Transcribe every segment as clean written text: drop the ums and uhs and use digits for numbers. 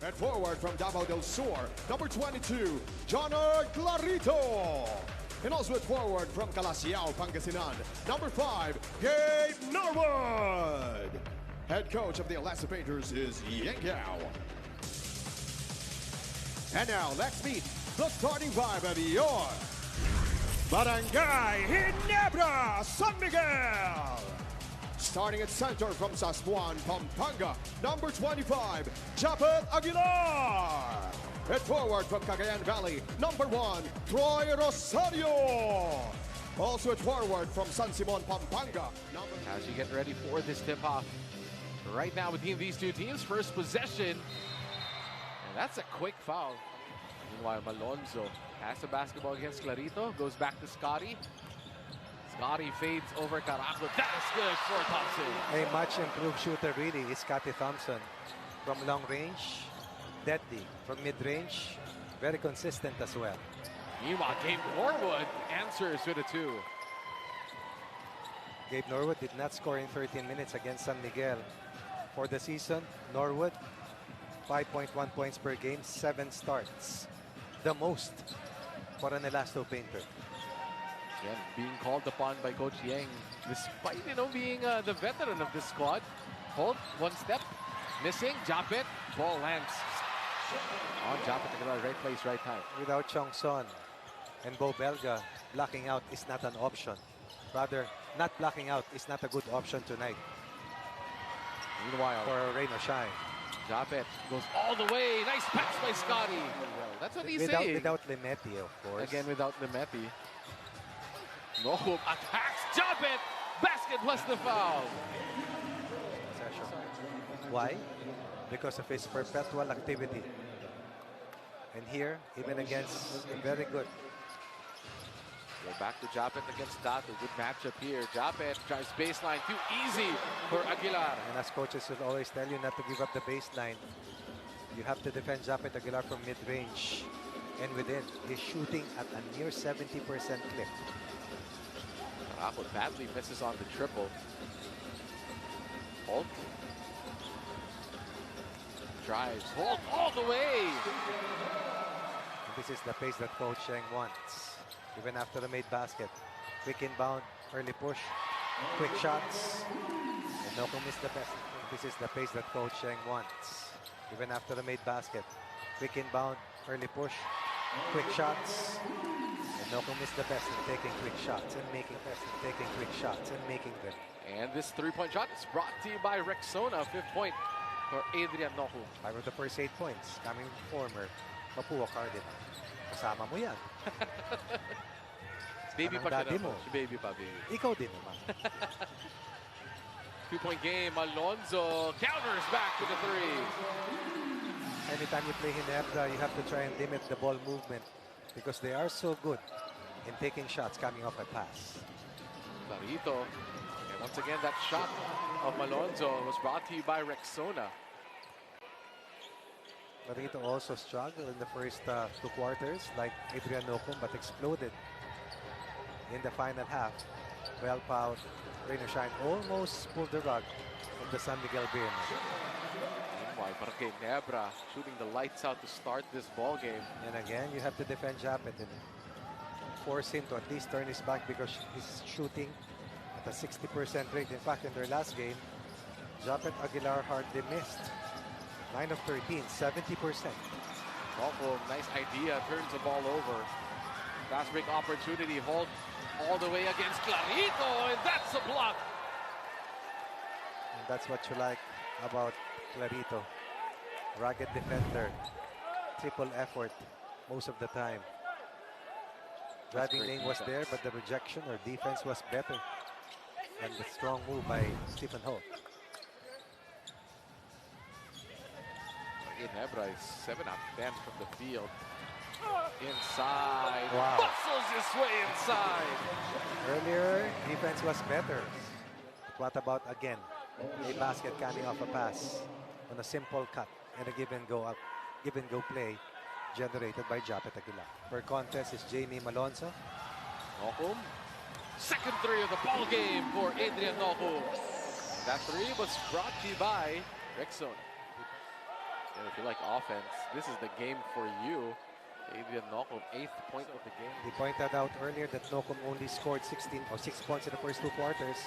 And forward from Davao del Sur, number 22, Johnner Clarito. And also at forward from Calasiao, Pangasinan, number 5, Gabe Norwood. Head coach of the Elasto Painters is Yang Gao. And now let's meet the starting five of your Barangay Ginebra San Miguel. Starting at center from Sasbuan, Pampanga, number 25, Japet Aguilar. At forward from Cagayan Valley, number 1, Troy Rosario. Also at forward from San Simon, Pampanga. As you get ready for this tip-off, right now between these two teams, first possession. And that's a quick foul. Meanwhile, Malonzo has the basketball against Clarito, goes back to Scotty. Scotty fades over Caraco. That's good for Thompson. A much improved shooter really is Scotty Thompson. From long range, deadly. From mid-range, very consistent as well. Meanwhile, Gabe Norwood answers with a 2. Gabe Norwood did not score in 13 minutes against San Miguel. For the season, Norwood, 5.1 points per game, 7 starts. The most for an Elasto painter. Again, being called upon by Coach Yang, despite, being the veteran of this squad. Holt, one step, missing, Japet, ball lands on Japet, right place, right time. Without Chong Son and Bo Belga, blocking out is not an option. Rather, not blocking out is not a good option tonight. Meanwhile, for Rain or Shine. Japet goes all the way. Nice pass by Scotty. Well, that's what he's saying. Without Limeti, of course. Again, without Limeti. No attacks. Japet. Basket plus the foul. Why? Because of his perpetual activity. And here, even against a very good. Go back to Japet against Dato. Good matchup here. Japet drives baseline. Too easy for Aguilar. And as coaches will always tell you not to give up the baseline. You have to defend Japet Aguilar from mid-range and within. He's shooting at a near 70% clip. Caraco badly misses on the triple. Holt drives. Holt all the way. And this is the pace that Coach Cheng wants. Even after the made basket. Quick inbound, early push, quick shots. And Noko missed the best. This is the pace that Coach Cheng wants. Even after the made basket. Quick inbound, early push, quick shots. And Noko missed the best in taking quick shots and making quick shots and making them. And this three-point shot is brought to you by Rexona. 5th point for Adrian Noku. 5 of the first 8 points coming former Papua Cardinal. Kasama mo yan. Baby pa siya naman. Baby pa, baby. Ikaw din naman. 2-point game. Alonzo counters back to the 3. Anytime you play Ginebra, you have to try and limit the ball movement because they are so good in taking shots coming off a pass. Clarito. And once again, that shot of Malonzo was brought to you by Rexona. Clarito also struggled in the first 2 quarters like Adrian Nocum, but exploded in the final half. Well fouled. Rain or Shine almost pulled the rug from the San Miguel Bearmen. Meanwhile, Barangay Ginebra shooting the lights out to start this ball game. And again, you have to defend Japet and force him to at least turn his back because he's shooting at a 60% rate. In fact, in their last game, Japet Aguilar hardly missed. 9 of 13, 70%. Awful, nice idea, turns the ball over. Fast break opportunity, Holt all the way against Clarito, and that's a block. And that's what you like about Clarito. Rugged defender, triple effort most of the time. Driving lane was there, but the rejection or defense was better than the strong move by Stephen Holt. Ginebra is 7 out of 10 from the field. Inside. Wow. Bustles his way inside. Earlier, defense was better. But what about again? A basket coming off a pass on a simple cut and a give and go play generated by Japet Aguilar. Per contest is Jamie Malonzo. Nocum. Second 3 of the ball game for Adrian Nocum. That 3 was brought to you by Rexona. And if you like offense, this is the game for you. Adrian Nocum, 8th point of the game. He pointed out earlier that Nocum only scored 6 points in the first 2 quarters.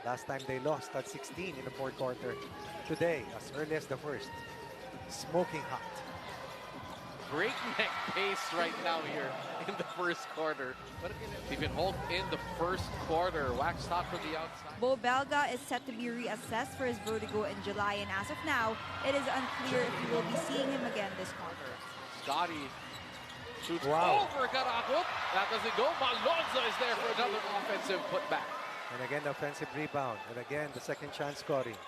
Last time they lost at 16 in the 4th quarter. Today, as early as the first, smoking hot. Breakneck pace right now here in the first quarter. Stephen Holt in the first quarter. Wax top from the outside. Bo Belga is set to be reassessed for his vertigo in July, and as of now, it is unclear if we will be seeing him again this quarter. Scotty shoots Wow. over Karakot. That doesn't go. Malonzo is there for another offensive putback. And again, the offensive rebound. And again, the second chance scoring.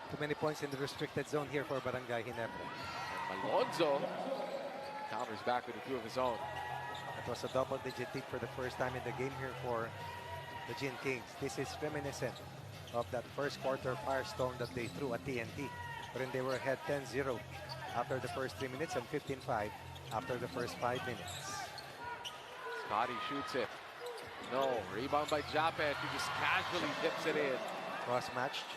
Too many points in the restricted zone here for Barangay Ginebra. And Malonzo counters back with a 2 of his own. It was a double-digit lead for the first time in the game here for the Gin Kings. This is reminiscent of that first quarter firestone that they threw at TNT, wherein they were ahead 10-0 after the first 3 minutes and 15-5 after the first 5 minutes. Scotty shoots it. No. Rebound by Japet, who just casually tips it in. Cross-matched.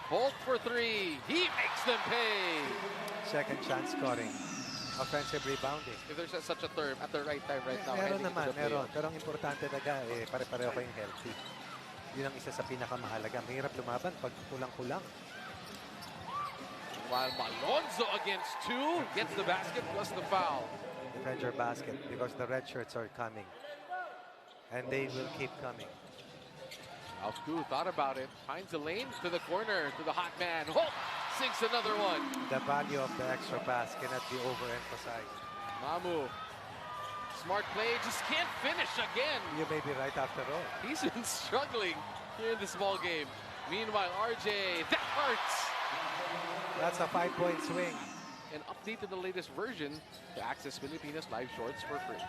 Holt for 3. He makes them pay. Second chance scoring. Offensive rebounding. If there's such a term, at the right time right now. Meron heading into naman, the meron. playoff. Pero ang importante talaga, pare-pareho kayong healthy. Yun ang isa sa pinakamahalaga. Mahirap lumaban pag kulang-kulang. While Malonzo against 2 gets the basket plus the foul. Defend your basket because the red shirts are coming. And they will keep coming. Alfku thought about it. Finds a lane to the corner, to the hot man. Holt sinks another one. The value of the extra pass cannot be overemphasized. Mamu. Smart play, just can't finish again. You may be right after all. He's been struggling here in this ball game. Meanwhile, RJ, that hurts. That's a 5-point swing. An update to the latest version to access Filipinas live shorts for free.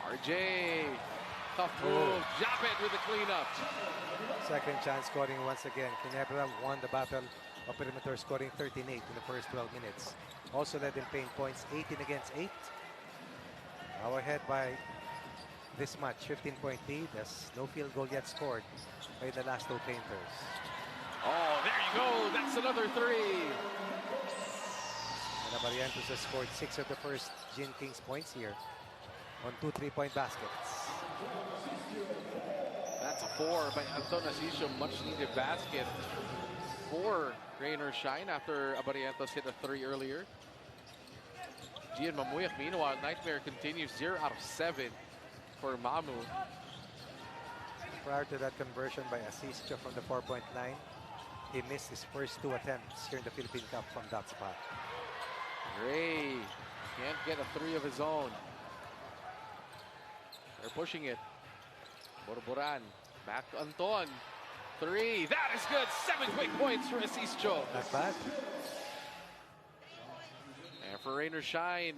RJ, tough move. Japet with the cleanup. Second chance scoring once again. Ginebra won the battle of perimeter, scoring 13-8 in the first 12 minutes. Also led in paint points, 18 against 8. Now ahead by this much, 15-point lead as no field goal yet scored by the Elasto Painters. Oh, there you go. That's another 3. And Abarientos has scored 6 of the first Gin Kings points here on 2 3-point baskets. That's a 4 by Anton Asisio. Much needed basket for Rain or Shine after Abarientos hit a 3 earlier. Gian Mamuyak, meanwhile, nightmare continues. 0 out of 7 for Mamu. Prior to that conversion by Asisio from the 4-point line, he missed his first 2 attempts here in the Philippine Cup from that spot. Ray can't get a 3 of his own. They're pushing it. Borboran back to Anton. 3. That is good. 7 quick points for Asisio. Not bad. And for Rain or Shine,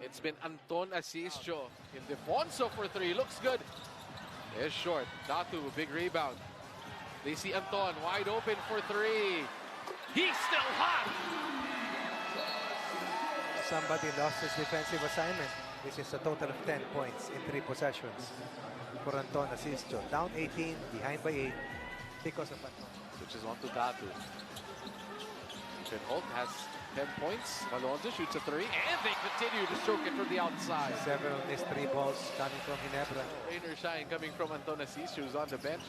it's been Anton Asisio. Ildefonso for 3. Looks good. It's short. Datu, big rebound. They see Anton wide open for 3. He's still hot. Somebody lost his defensive assignment. This is a total of 10 points in 3 possessions for Anton Asisio. Down 18, behind by 8 because of Anton. Switches on to Datu. Holt has 10 points. Malonzo shoots a 3, and they continue to stroke it from the outside. Several missed 3 balls coming from Ginebra. Rain or Shine coming from Anton Asisio, who's on the bench.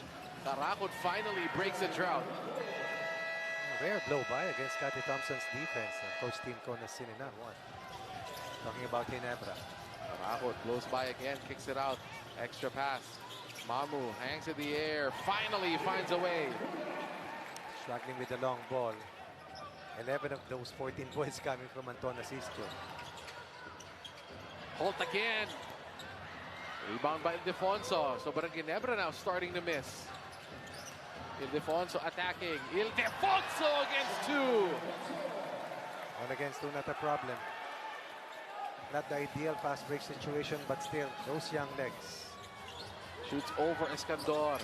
Karakot finally breaks the drought. Rare blow by against Cathy Thompson's defense. Coach Team Kona Sinina won. Talking about Ginebra. Karakot blows by again, kicks it out. Extra pass. Mamu hangs in the air, finally finds a way. Struggling with the long ball. 11 of those 14 points coming from Anton Asisio. Holt again. Rebound by Ildefonso. So Barangay Ginebra now starting to miss. Ildefonso attacking. Ildefonso against 2. 1 against 2, not a problem. Not the ideal fast break situation, but still, those young legs. Shoots over Escandor.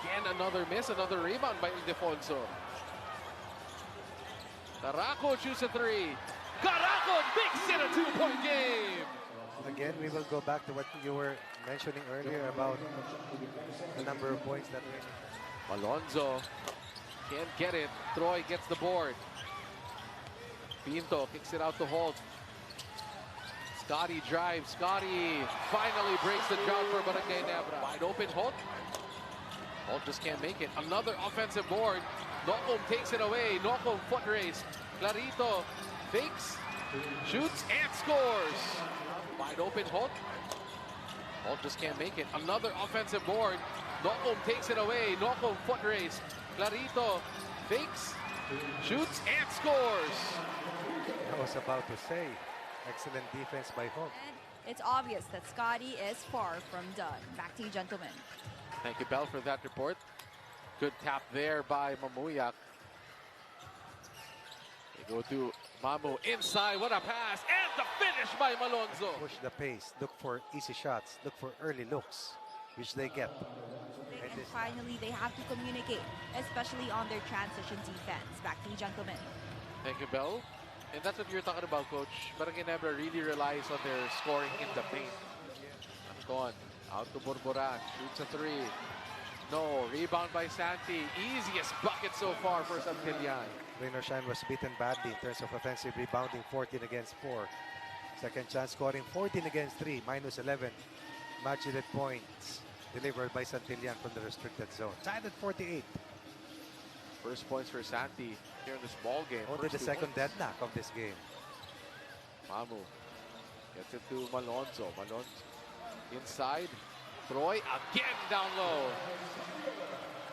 Again, another miss, another rebound by Ildefonso. Karakot shoots a 3. Karakot makes it a 2-point game. Again, we will go back to what you were mentioning earlier about the number of points that Malonzo can't get it. Troy gets the board. Pinto kicks it out to Holt. Scotty drives. Scotty finally breaks the drought for Barangay Ginebra. Wide open Holt. Holt just can't make it. Another offensive board. Nocum takes it away. Nocum foot race. Clarito fakes, shoots, and scores. Wide open Holt. Holt just can't make it. Another offensive board. Nocum takes it away. Nocum foot race. Clarito fakes, shoots, and scores. I was about to say, excellent defense by Holt. And it's obvious that Scotty is far from done. Back to you, gentlemen. Thank you, Bell, for that report. Good tap there by Mamuyak. They go to Mamu inside. What a pass. And the finish by Malonzo. Push the pace. Look for easy shots. Look for early looks, which they get. And finally, they have to communicate, especially on their transition defense. Back to you, gentlemen. Thank you, Bell. And that's what you're talking about, Coach. Barangay Ginebra really relies on their scoring in the paint. Anton, out to Borboran, shoots a three. No, rebound by Santi. Easiest bucket so far for Santillan. Raynor Shine was beaten badly in terms of offensive rebounding, 14 against 4. Second chance scoring, 14 against 3, minus 11. Matched points delivered by Santillan from the restricted zone. Tied at 48. First points for Santi here in this ball game. Only the First 2 second points. deadlock of this game. Mamu gets it to Malonzo. Malonzo inside. Troy again down low.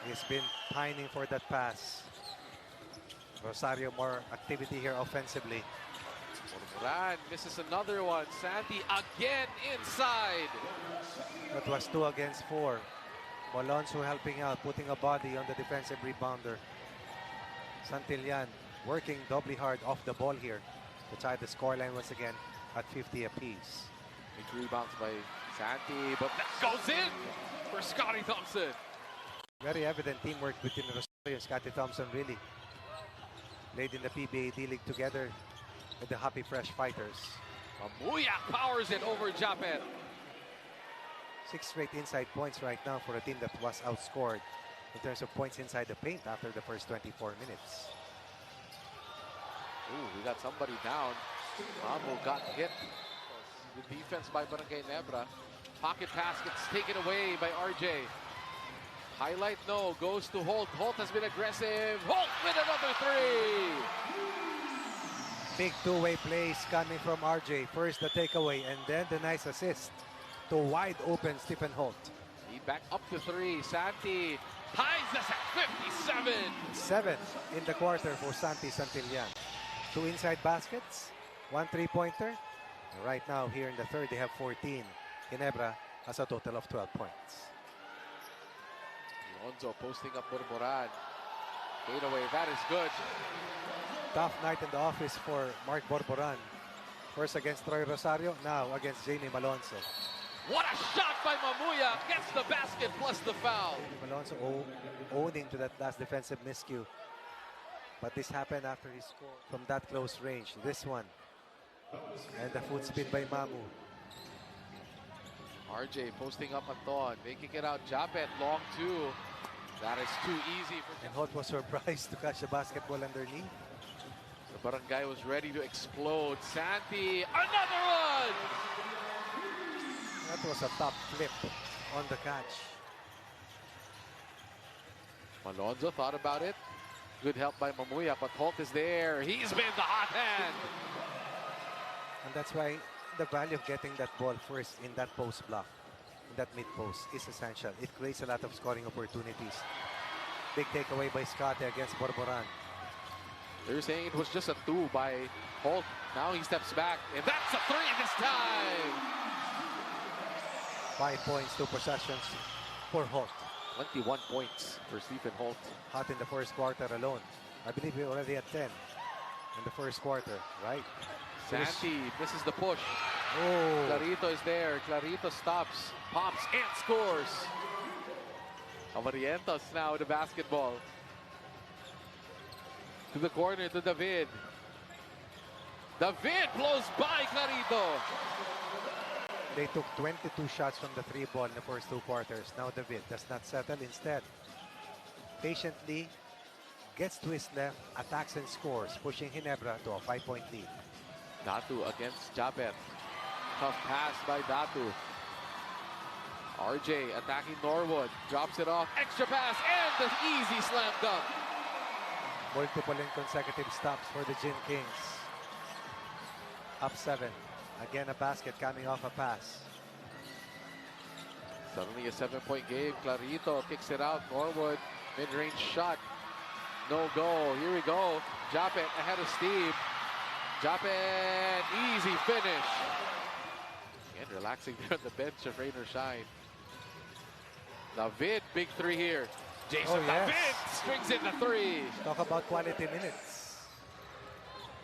He's been pining for that pass. Rosario more activity here offensively. Borboran misses another one. Santi again inside. That was 2 against 4. Malonzo helping out, putting a body on the defensive rebounder. Santillan working doubly hard off the ball here to tie the scoreline once again at 50 apiece. Big rebounds by Santi, but that goes in for Scotty Thompson. Very evident teamwork between Rosario and Scotty Thompson, really. Played in the PBA D-League together with the Happy Fresh Fighters. Mamuyak powers it over Japet. 6 straight inside points right now for a team that was outscored in terms of points inside the paint after the first 24 minutes. Ooh, we got somebody down. Mamu got hit. The defense by Barangay Ginebra. Pocket pass gets taken away by RJ. Highlight no, goes to Holt. Holt has been aggressive. Holt with another 3. Big two-way plays coming from RJ. First the takeaway and then the nice assist to wide open Stephen Holt. He back up to 3. Santi ties us at 57. 7 in the quarter for Santi Santillan. 2 inside baskets, 1 3-pointer. Right now here in the third they have 14. Ginebra has a total of 12 points. Alonzo posting up Borboran. Fade away, that is good. Tough night in the office for Mark Borboran. First against Troy Rosario, now against Jamie Malonzo. What a shot by Mamuya. Gets the basket plus the foul. Malonzo owning to that last defensive miscue. But this happened after he scored from that close range. This one. And the foot spin by Mamu. RJ posting up Anton. Making it out. Japet long 2. That is too easy for And Holt was surprised to catch the basketball underneath. the Barangay was ready to explode. Santi, another one! That was a top flip on the catch. Malonzo thought about it. Good help by Mamuya, but Holt is there. He's been the hot hand. And that's why the value of getting that ball first in that post block, in that mid post, is essential. It creates a lot of scoring opportunities. Big takeaway by Scotty against Borboran. They're saying it was just a 2 by Holt. Now he steps back, and that's a 3 this time. 5 points, 2 possessions for Holt. 21 points for Stephen Holt. Hot in the first quarter alone. I believe we're already at 10 in the first quarter, right? Santi misses the push. Oh, Clarito is there. Clarito stops, pops, and scores. Avarientos now with the basketball. To the corner, to David. David blows by Clarito. they took 22 shots from the 3 ball in the first 2 quarters. Now David does not settle. Instead, patiently gets to his left, attacks and scores, pushing Ginebra to a 5-point lead. Datu against Japet. Tough pass by Datu. RJ attacking Norwood. Drops it off. Extra pass and the easy slam dunk. Multiple and consecutive stops for the Gin Kings. Up 7. Again, a basket coming off a pass. Suddenly a 7-point game. Clarito kicks it out. Norwood, mid-range shot. No go. Here we go. Japet ahead of Steve. Japet, easy finish. Again, relaxing there on the bench of Rain or Shine. David, big three here. Jason David strings in the three. Talk about quality minutes.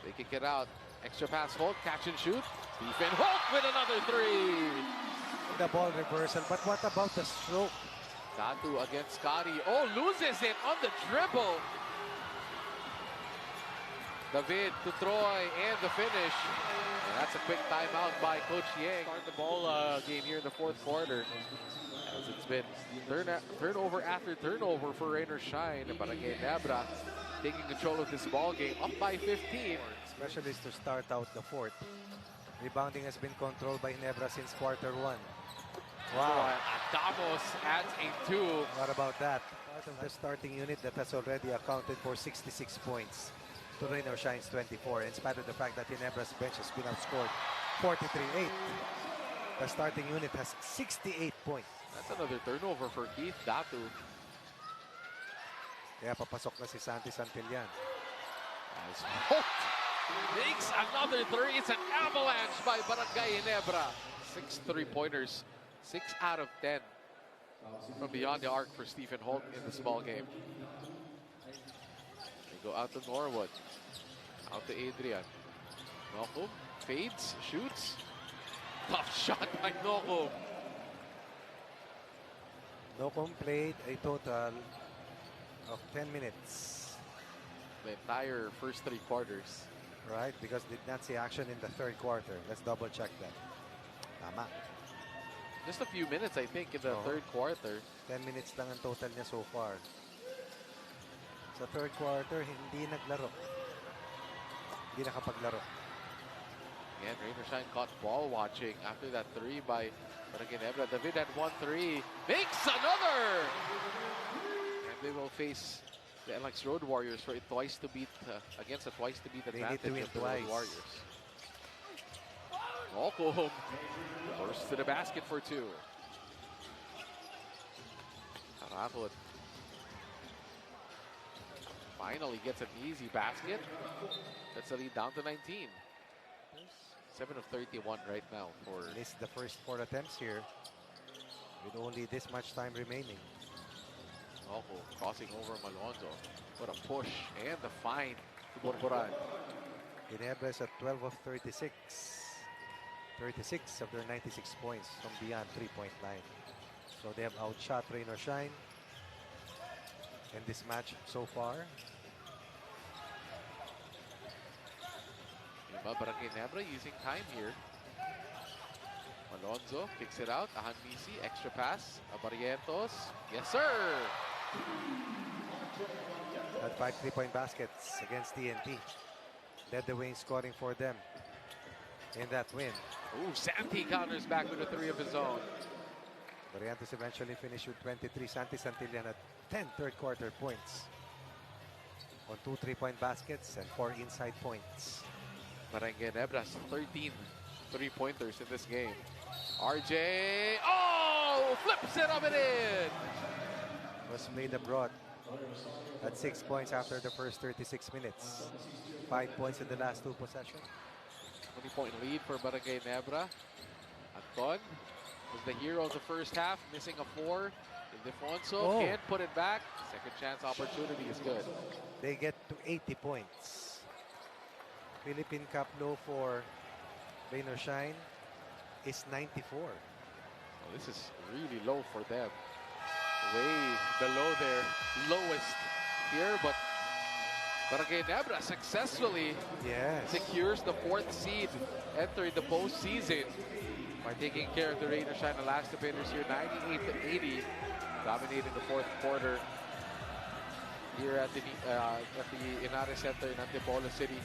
They kick it out. Extra pass, Holt, catch and shoot. Stephen Holt with another three. The ball reversal, but what about the stroke? Datu against Scotty. Oh, loses it on the dribble. David to Troy and the finish. And that's a quick timeout by Coach Yang. Start the ball game here in the fourth quarter. As it's been turnover after turnover for Rain or Shine. Barangay Ginebra taking control of this ball game, up by 15. Specialist to start out the fourth. Rebounding has been controlled by Ginebra since quarter 1. Wow. Adamos adds a 2. What about that? Part of the starting unit that has already accounted for 66 points to Rain or Shine's 24, in spite of the fact that Ginebra's bench has been outscored 43-8. The starting unit has 68 points. That's another turnover for Keith Datu. Kaya papasok na si Santi Santillan. As Holt makes another three. It's an avalanche by Barangay Ginebra. 6 3-pointers, 6 out of 10 from beyond the arc for Stephen Holt in this ball game. They go out to Norwood, out to Adrian. Nokum fades, shoots. Tough shot by Nokum. Nokum played a total of 10 minutes. The entire first 3 quarters. Right, because did not see action in the third quarter. Let's double check that. Tama. Just a few minutes, I think, in the third quarter. 10 minutes lang ang total niya so far. Sa third quarter, hindi naglaro. Hindi nakapaglaro. Again, Rain or Shine caught ball watching after that 3 by Barangay Ginebra. David had 1-3. Makes another! And they will face the NLEX Road Warriors for a twice to beat against a twice to beat advantage of the Road Warriors. Malcolm first to the basket for 2. Caracol finally gets an easy basket. That's the lead down to 19. 7 of 31 right now for. Missed the first 4 attempts here with only this much time remaining. Malcolm crossing over Malonzo. What a push and the find to Borboran. Ginebra is at 12 of 36. 36 of their 96 points from beyond 3-point line. So they have outshot Rain or Shine in this match so far. Barangay Ginebra using time here. Malonzo kicks it out. Ahanmisi, extra pass. Barrientos. Yes, sir! Had 5 3-point baskets against TNT. Led the way in scoring for them in that win. Ooh, Santi counters back with a 3 of his own. Barrientos eventually finished with 23. Santi Santillan had 10 third quarter points on 2 3-point baskets and 4 inside points. Barangay Ginebra's 13 3-pointers in this game. RJ, oh, flips it up and in. Was played abroad. Had 6 points after the first 36 minutes. 5 points in the last 2 possessions. 20-point lead for Barangay Ginebra. Anton was the hero of the first half, missing a 4. Ildefonso can't put it back. Second chance opportunity is good. They get to 80 points. Philippine Cup low for Rain or Shine is 94. Well, this is really low for them. Way below their lowest here, but Barangay Ginebra successfully secures the 4th seed, entering the postseason by taking care of the Rain or Shine Elasto Painters here, 98-80, dominating the 4th quarter. here at the Inare Center in Antipolo City.